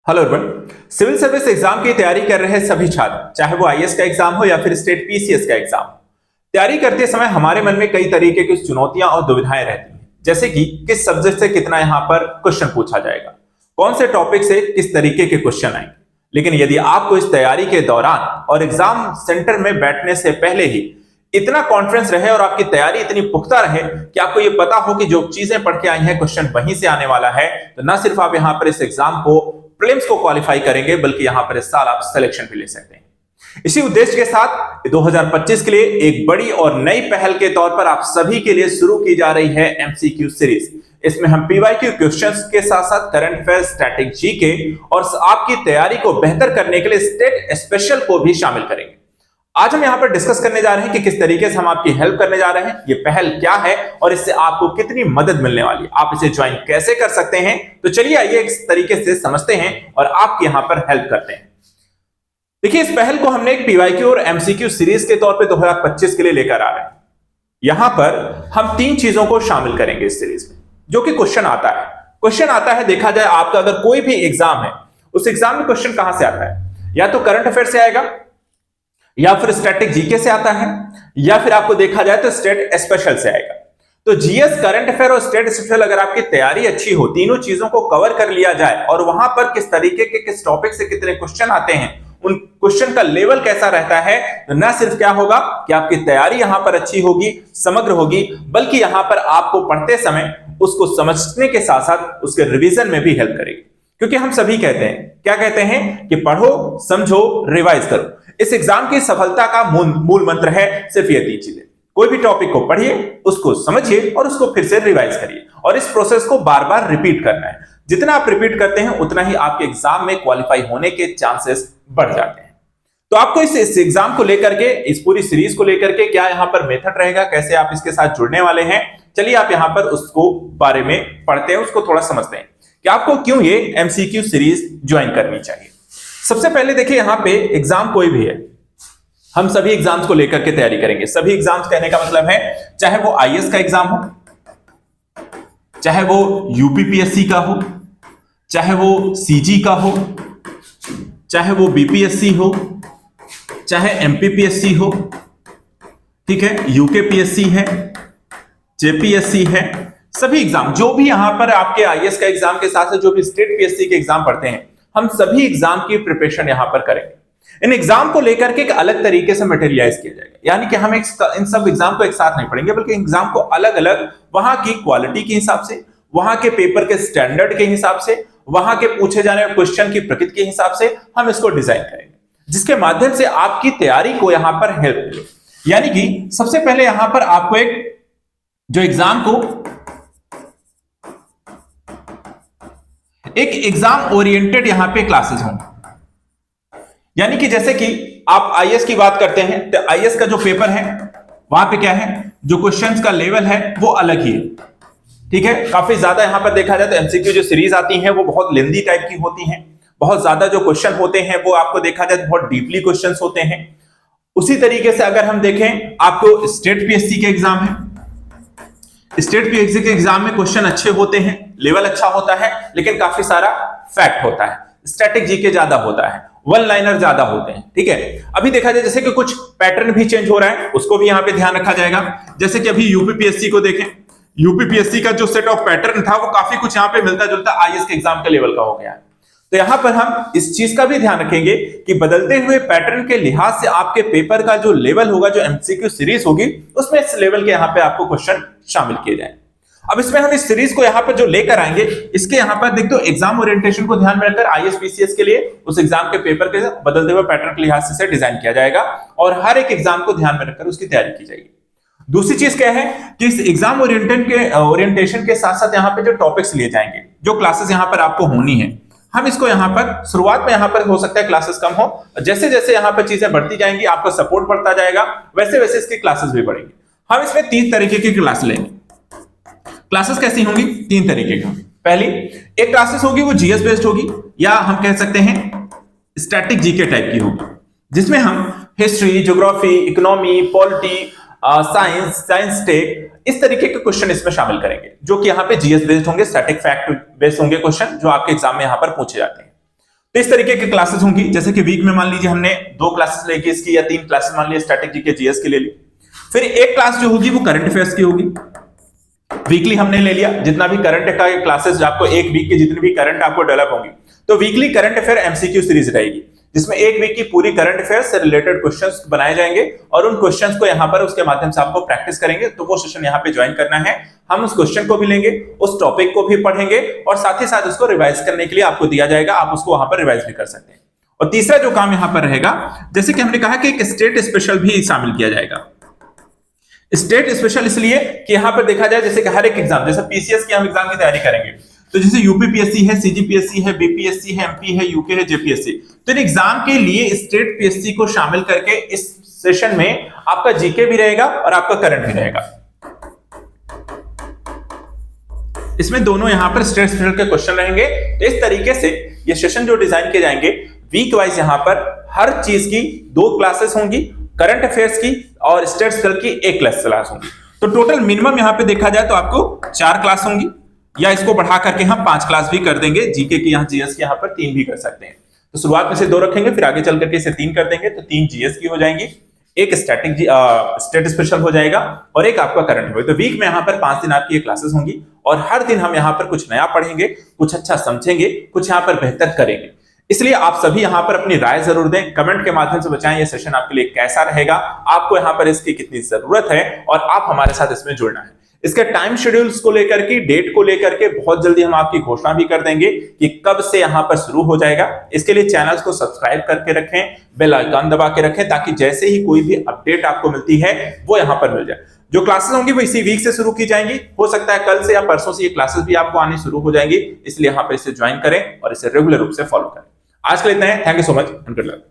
Hello everyone. Civil service exam की तैयारी कर रहे सभी छात्र, चाहे वो आईएएस का एग्जाम हो या फिर स्टेट पीसीएस का एग्जाम, तैयारी करते समय हमारे मन में कई तरीके की चुनौतियां और दुविधाएं रहती हैं। जैसे कि किस सब्जेक्ट से कितना यहां पर क्वेश्चन पूछा जाएगा, कौन से टॉपिक से किस तरीके के क्वेश्चन आएंगे। लेकिन यदि आपको इस तैयारी के दौरान और एग्जाम सेंटर में बैठने से पहले ही इतना कॉन्फिडेंस रहे और आपकी तैयारी इतनी पुख्ता रहे कि आपको यह पता हो कि जो चीजें पढ़ के आई हैं क्वेश्चन वहीं से आने वाला है, तो ना सिर्फ आप यहां पर इस एग्जाम को प्रीलिम्स को क्वालिफाई करेंगे बल्कि यहां पर इस साल आप सिलेक्शन भी ले सकते हैं। इसी उद्देश्य के साथ 2025 के लिए एक बड़ी और नई पहल के तौर पर आप सभी के लिए शुरू की जा रही है एमसीक्यू सीरीज। इसमें हम पीवाईक्यू क्वेश्चंस के साथ साथ करंट अफेयर, स्टैटिक जीके और आपकी तैयारी को बेहतर करने के लिए स्टेट स्पेशल को भी शामिल करेंगे। आज हम यहां पर डिस्कस करने जा रहे हैं कि किस तरीके से हम आपकी हेल्प करने जा रहे हैं, ये पहल क्या है और इससे आपको कितनी मदद मिलने वाली है, आप इसे ज्वाइन कैसे कर सकते हैं। तो चलिए आइए इस तरीके से समझते हैं और आपकी यहां पर हेल्प करते हैं। देखिए, इस पहल को हमने एक पीवाईक्यू और एमसीक्यू सीरीज के तौर पे 2025 के लिए लेकर आ रहे हैं। यहां पर हम तीन चीजों को शामिल करेंगे इस सीरीज में, जो कि क्वेश्चन आता है। देखा जाए आपका अगर कोई भी एग्जाम है, उस एग्जाम में क्वेश्चन कहां से आता है, या तो करंट अफेयर से आएगा, या फिर स्टैटिक जीके से आता है, या फिर आपको देखा जाए तो स्टेट स्पेशल से आएगा। तो जीएस, करंट अफेयर और स्टेट स्पेशल अगर आपकी तैयारी अच्छी हो, तीनों चीजों को कवर कर लिया जाए और वहां पर किस तरीके के किस टॉपिक से कितने क्वेश्चन आते हैं, उन क्वेश्चन का लेवल कैसा रहता है, तो न सिर्फ क्या होगा कि आपकी तैयारी यहां पर अच्छी होगी, समग्र होगी, बल्कि यहां पर आपको पढ़ते समय उसको समझने के साथ साथ उसके रिवीजन में भी हेल्प करेगी। क्योंकि हम सभी कहते हैं, क्या कहते हैं कि पढ़ो, समझो, रिवाइज करो। इस एग्जाम की सफलता का मूल मंत्र है सिर्फ ये तीन चीजें। कोई भी टॉपिक को पढ़िए, उसको समझिए और उसको फिर से रिवाइज करिए, और इस प्रोसेस को बार बार रिपीट करना है। जितना आप रिपीट करते हैं उतना ही आपके एग्जाम में क्वालिफाई होने के चांसेस बढ़ जाते हैं। तो आपको इस एग्जाम को लेकर के, इस पूरी सीरीज को लेकर के क्या यहां पर मेथड रहेगा, कैसे आप इसके साथ जुड़ने वाले हैं, चलिए आप यहां पर उसको बारे में पढ़ते हैं, उसको थोड़ा समझते हैं कि आपको क्यों ये एमसीक्यू सीरीज ज्वाइन करनी चाहिए। सबसे पहले देखिए, यहां पे एग्जाम कोई भी है, हम सभी एग्जाम्स को लेकर के तैयारी करेंगे। सभी एग्जाम्स कहने का मतलब है, चाहे वो आईएएस का एग्जाम हो, चाहे वो यूपीपीएससी का हो, चाहे वो सीजी का हो, चाहे वो बीपीएससी हो, चाहे एमपीपीएससी हो, ठीक है, यूकेपीएससी है, जेपीएससी है, सभी एग्जाम जो भी यहां पर आपके आईएएस का एग्जाम के साथ जो भी स्टेट पीएससी के एग्जाम पढ़ते हैं, हम सभी एग्जाम की प्रिपरेशन यहां पर करेंगे। इन एग्जाम को लेकर के एक अलग तरीके से मटेरियलाइज किया जाएगा, यानी कि हम इन सब एग्जाम को एक साथ नहीं पढ़ेंगे, बल्कि एग्जाम को अलग अलग वहां की क्वालिटी के हिसाब से, वहां के पेपर के स्टैंडर्ड के हिसाब से, वहां के पूछे जाने वाले क्वेश्चन की प्रकृति के हिसाब से हम इसको डिजाइन करेंगे, जिसके माध्यम से आपकी तैयारी को यहां पर हेल्प मिले। यानी कि सबसे पहले यहां पर आपको एक जो एग्जाम को एक एग्जाम ओरिएंटेड यहां पे क्लासेस होंगे। यानी कि जैसे कि आप आईएएस की बात करते हैं, तो आईएएस का जो पेपर है वहां पे क्या है, जो क्वेश्चंस का लेवल है वो अलग ही है, ठीक है। काफी ज्यादा यहां पर देखा जाए तो एमसीक्यू जो सीरीज आती हैं वो बहुत लेंथी टाइप की होती हैं, बहुत ज्यादा जो क्वेश्चन होते हैं वो आपको देखा जाए तो बहुत डीपली क्वेश्चंस होते हैं। उसी तरीके से अगर हम देखें, आपको स्टेट पीएससी के एग्जाम है, स्टेट पीएससी के एग्जाम में क्वेश्चन अच्छे होते हैं, लेवल अच्छा होता है, लेकिन काफी सारा फैक्ट होता है। स्टैटिक जीके ज्यादा होता है, वन लाइनर ज्यादा होते हैं, ठीक है। अभी देखा जाए जैसे कि कुछ पैटर्न भी चेंज हो रहा है, उसको भी यहां पे ध्यान रखा जाएगा। जैसे कि अभी यूपीपीएससी को देखें, यूपीपीएससी का जो सेट ऑफ पैटर्न था वो काफी कुछ यहां पे मिलता जुलता आईएएस के एग्जाम के लेवल का हो गया है। तो यहां पर हम इस चीज का भी ध्यान रखेंगे कि बदलते हुए पैटर्न के लिहाज से आपके पेपर का जो लेवल होगा, जो एमसीक्यू सीरीज होगी, उसमें इस लेवल के यहां पे आपको क्वेश्चन शामिल किए जाए। अब इसमें हम इस सीरीज को यहां पर जो लेकर आएंगे, इसके यहां पर देख दो, एग्जाम ओरिएंटेशन को ध्यान में रखकर आईएएस पीसीएस के लिए उस एग्जाम के पेपर के बदलते हुए पैटर्न के लिहाज से डिजाइन किया जाएगा और हर एक एग्जाम को ध्यान में रखकर उसकी तैयारी की जाएगी। दूसरी चीज क्या है कि इस एग्जाम ओरिएंटेशन के साथ साथ यहां पे जो टॉपिक्स लिए जाएंगे, जो क्लासेस यहां पर आपको होनी है, हम इसको यहां पर शुरुआत में यहां पर हो सकता है क्लासेस कम हो, जैसे जैसे यहां पर चीजें बढ़ती जाएंगी, आपका सपोर्ट बढ़ता जाएगा, वैसे वैसे इसकी क्लासेस भी बढ़ेंगी। हम इसमें 3 तरीके की क्लास लेंगे। क्लासेस कैसी होंगी? 3 तरीके की। पहली एक क्लासेस होगी वो जीएस बेस्ड होगी, या हम कह सकते हैं स्टैटिक जीके टाइप की होगी, जिसमें हम history, geography, economy, polity, science tech, इस तरीके के क्वेश्चन इसमें शामिल करेंगे, जो कि यहाँ पे जीएस बेस्ड होंगे, स्टैटिक फैक्ट बेस्ड होंगे क्वेश्चन, जो आपके एग्जाम में यहाँ पर पूछे जाते हैं। तो इस तरीके की क्लासेस होंगी, जैसे कि वीक में मान लीजिए हमने 2 क्लासेस लेके इसकी या 3 क्लासेस मान लीजिए स्टैटिक जीके जीएस की ले ली। फिर एक क्लास जो होगी वो करंट अफेयर्स की होगी। वीकली हमने ले लिया जितना भी करंट का क्लासेस, आपको एक वीक के जितने भी करंट आपको डेवलप होंगी, तो weekly current affair MCQ series रहेगी, जिसमें एक वीक की पूरी करंट अफेयर्स से रिलेटेड क्वेश्चंस बनाए जाएंगे और उन क्वेश्चंस को यहां पर उसके माध्यम से आपको प्रैक्टिस करेंगे। तो वो सेशन यहां पे ज्वाइन करना है, हम उस क्वेश्चन को भी लेंगे, उस टॉपिक को भी पढ़ेंगे और साथ ही साथ उसको रिवाइज करने के लिए आपको दिया जाएगा, आप उसको वहां पर रिवाइज भी कर सकते हैं। और तीसरा जो काम यहां पर रहेगा, जैसे कि हमने कहा कि एक स्टेट स्पेशल भी शामिल किया जाएगा। स्टेट स्पेशल इसलिए कि यहां पर देखा जाए जैसे कि हर एक एग्जाम, जैसे पीसीएस की हम एग्जाम की तैयारी करेंगे, तो जैसे यूपीपीएससी है, सीजीपीएससी है, बीपीएससी है, एमपी है, यूके है, जेपीएससी, तो इन एग्जाम के लिए स्टेट पीएससी को शामिल करके इस सेशन में आपका जीके भी रहेगा और आपका करंट भी रहेगा। इसमें दोनों यहां पर स्टेट स्पेशल के क्वेश्चन रहेंगे। तो इस तरीके से ये सेशन जो डिजाइन किए जाएंगे, वीक वाइज यहां पर हर चीज की 2 क्लासेस होंगी, करंट अफेयर्स की और स्टेट स्पेशल की 1 क्लास होंगी। तो टोटल मिनिमम यहां पे देखा जाए तो आपको 4 क्लास होंगी, या इसको बढ़ा करके हम 5 क्लास भी कर देंगे। जीके की यहाँ जीएस की यहाँ पर 3 भी कर सकते हैं। तो शुरुआत में से 2 रखेंगे, फिर आगे चल करके इसे 3 कर देंगे, तो 3 जीएस की हो जाएंगी, एक स्टेट स्पेशल हो जाएगा और एक आपका करंट होगा। तो वीक में यहाँ पर 5 दिन आपकी ये क्लासेस होंगी और हर दिन हम यहाँ पर कुछ नया पढ़ेंगे, कुछ अच्छा समझेंगे, कुछ यहाँ पर बेहतर करेंगे। इसलिए आप सभी यहाँ पर अपनी राय जरूर दें, कमेंट के माध्यम से बताएं ये सेशन आपके लिए कैसा रहेगा, आपको यहाँ पर इसकी कितनी जरूरत है और आप हमारे साथ इसमें जुड़ना है। इसके टाइम शेड्यूल्स को लेकर के, डेट को लेकर के बहुत जल्दी हम आपकी घोषणा भी कर देंगे कि कब से यहां पर शुरू हो जाएगा। इसके लिए चैनल्स को सब्सक्राइब करके रखें, बेल आइकन दबा के रखें, ताकि जैसे ही कोई भी अपडेट आपको मिलती है वो यहां पर मिल जाए। जो क्लासेस होंगी वो इसी वीक से शुरू की जाएंगी, हो सकता है कल से या परसों से ये क्लासेस भी आपको आनी शुरू हो जाएंगी, इसलिए यहां पर इसे ज्वाइन करें और इसे रेगुलर रूप से फॉलो करें। आज के लिए इतना है, thank you so much and good luck.